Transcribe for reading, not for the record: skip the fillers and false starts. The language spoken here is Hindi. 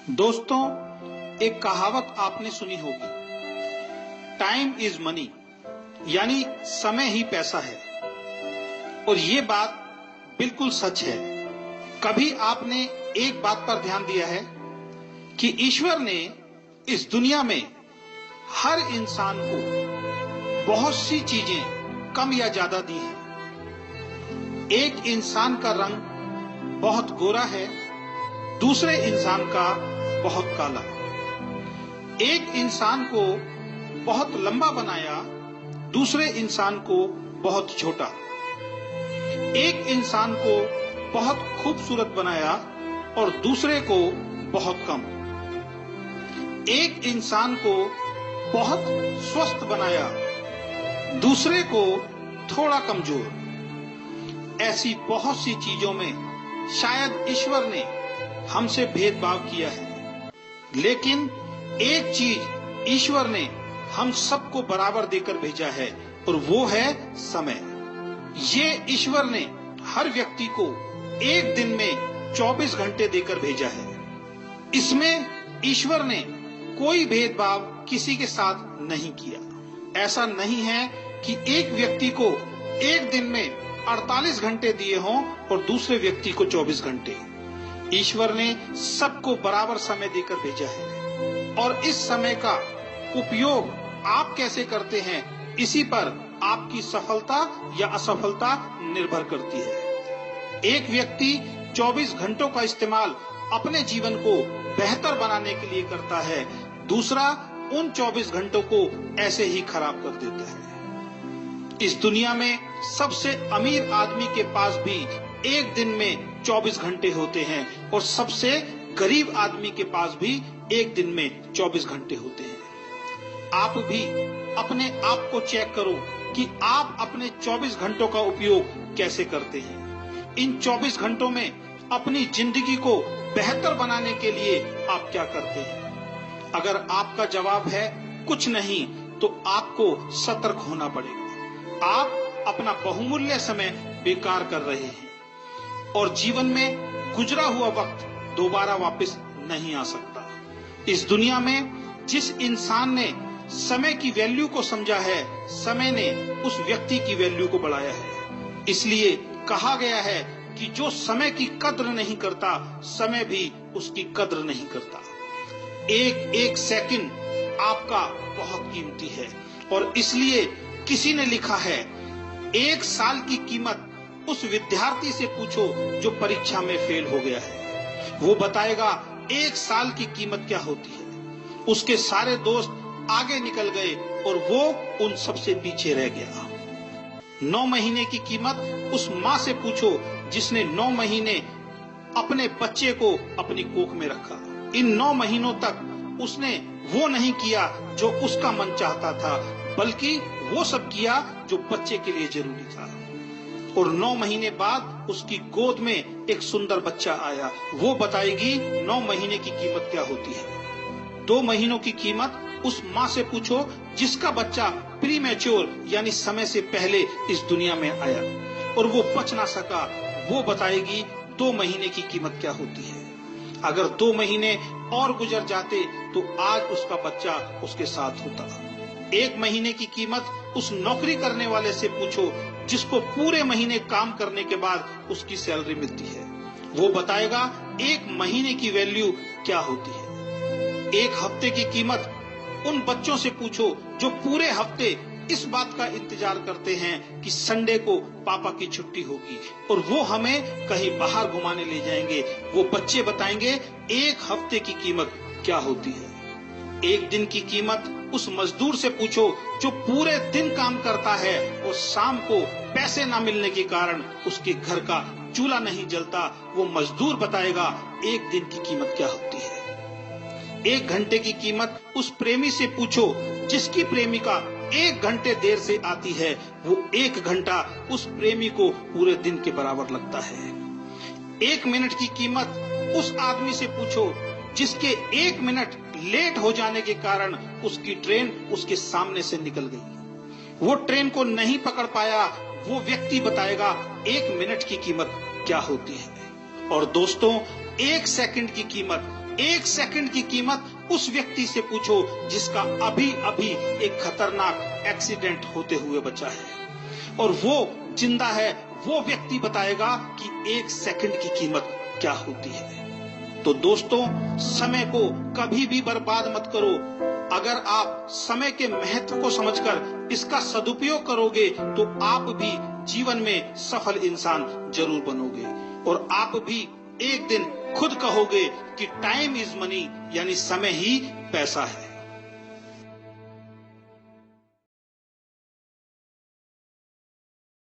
दोस्तों, एक कहावत आपने सुनी होगी, टाइम इज मनी, यानी समय ही पैसा है। और ये बात बिल्कुल सच है। कभी आपने एक बात पर ध्यान दिया है कि ईश्वर ने इस दुनिया में हर इंसान को बहुत सी चीजें कम या ज्यादा दी हैं। एक इंसान का रंग बहुत गोरा है, दूसरे इंसान का बहुत काला। एक इंसान को बहुत लंबा बनाया, दूसरे इंसान को बहुत छोटा। एक इंसान को बहुत खूबसूरत बनाया और दूसरे को बहुत कम। एक इंसान को बहुत स्वस्थ बनाया, दूसरे को थोड़ा कमजोर। ऐसी बहुत सी चीजों में शायद ईश्वर ने हमसे भेदभाव किया है, लेकिन एक चीज ईश्वर ने हम सबको बराबर देकर भेजा है और वो है समय। ये ईश्वर ने हर व्यक्ति को एक दिन में 24 घंटे देकर भेजा है। इसमें ईश्वर ने कोई भेदभाव किसी के साथ नहीं किया। ऐसा नहीं है कि एक व्यक्ति को एक दिन में 48 घंटे दिए हों और दूसरे व्यक्ति को 24 घंटे। ईश्वर ने सबको बराबर समय देकर भेजा है और इस समय का उपयोग आप कैसे करते हैं, इसी पर आपकी सफलता या असफलता निर्भर करती है। एक व्यक्ति 24 घंटों का इस्तेमाल अपने जीवन को बेहतर बनाने के लिए करता है, दूसरा उन 24 घंटों को ऐसे ही खराब कर देता है। इस दुनिया में सबसे अमीर आदमी के पास भी एक दिन में 24 घंटे होते हैं और सबसे गरीब आदमी के पास भी एक दिन में 24 घंटे होते हैं। आप भी अपने आप को चेक करो कि आप अपने 24 घंटों का उपयोग कैसे करते हैं। इन 24 घंटों में अपनी जिंदगी को बेहतर बनाने के लिए आप क्या करते हैं? अगर आपका जवाब है कुछ नहीं, तो आपको सतर्क होना पड़ेगा। आप अपना बहुमूल्य समय बेकार कर रहे हैं और जीवन में गुजरा हुआ वक्त दोबारा वापस नहीं आ सकता। इस दुनिया में जिस इंसान ने समय की वैल्यू को समझा है, समय ने उस व्यक्ति की वैल्यू को बढ़ाया है। इसलिए कहा गया है कि जो समय की कद्र नहीं करता, समय भी उसकी कद्र नहीं करता। एक एक सेकंड आपका बहुत कीमती है और इसलिए किसी ने लिखा है, एक साल की कीमत उस विद्यार्थी से पूछो जो परीक्षा में फेल हो गया है। वो बताएगा एक साल की कीमत क्या होती है। उसके सारे दोस्त आगे निकल गए और वो उन सबसे पीछे रह गया। 9 महीने की कीमत उस माँ से पूछो जिसने 9 महीने अपने बच्चे को अपनी कोख में रखा। इन 9 महीनों तक उसने वो नहीं किया जो उसका मन चाहता था, बल्कि वो सब किया जो बच्चे के लिए जरूरी था। और 9 महीने बाद उसकी गोद में एक सुंदर बच्चा आया। वो बताएगी 9 महीने की कीमत क्या होती है। 2 महीनों की कीमत उस माँ से पूछो जिसका बच्चा प्रीमैच्योर यानी समय से पहले इस दुनिया में आया और वो बच ना सका। वो बताएगी 2 महीने की कीमत क्या होती है। अगर 2 महीने और गुजर जाते तो आज उसका बच्चा उसके साथ होता। 1 महीने की कीमत उस नौकरी करने वाले से पूछो जिसको पूरे महीने काम करने के बाद उसकी सैलरी मिलती है। वो बताएगा 1 महीने की वैल्यू क्या होती है। 1 हफ्ते की कीमत उन बच्चों से पूछो जो पूरे हफ्ते इस बात का इंतजार करते हैं कि संडे को पापा की छुट्टी होगी और वो हमें कहीं बाहर घुमाने ले जाएंगे। वो बच्चे बताएंगे 1 हफ्ते की कीमत क्या होती है। 1 दिन की कीमत उस मजदूर से पूछो जो पूरे दिन काम करता है और शाम को पैसे न मिलने के कारण उसके घर का चूल्हा नहीं जलता। वो मजदूर बताएगा 1 दिन की कीमत क्या होती है। 1 घंटे की कीमत उस प्रेमी से पूछो जिसकी प्रेमिका 1 घंटे देर से आती है। वो 1 घंटा उस प्रेमी को पूरे दिन के बराबर लगता है। 1 मिनट की कीमत उस आदमी से पूछो जिसके 1 मिनट लेट हो जाने के कारण उसकी ट्रेन उसके सामने से निकल गई। वो ट्रेन को नहीं पकड़ पाया। वो व्यक्ति बताएगा 1 मिनट की कीमत क्या होती है। और दोस्तों, 1 सेकंड की कीमत, 1 सेकंड की कीमत उस व्यक्ति से पूछो जिसका अभी अभी एक खतरनाक एक्सीडेंट होते हुए बचा है, और वो जिंदा है। वो व्यक्ति बताएगा कि 1 सेकंड की कीमत क्या होती है। तो दोस्तों, समय को कभी भी बर्बाद मत करो। अगर आप समय के महत्व को समझकर इसका सदुपयोग करोगे तो आप भी जीवन में सफल इंसान जरूर बनोगे, और आप भी एक दिन खुद कहोगे कि टाइम इज मनी, यानी समय ही पैसा है।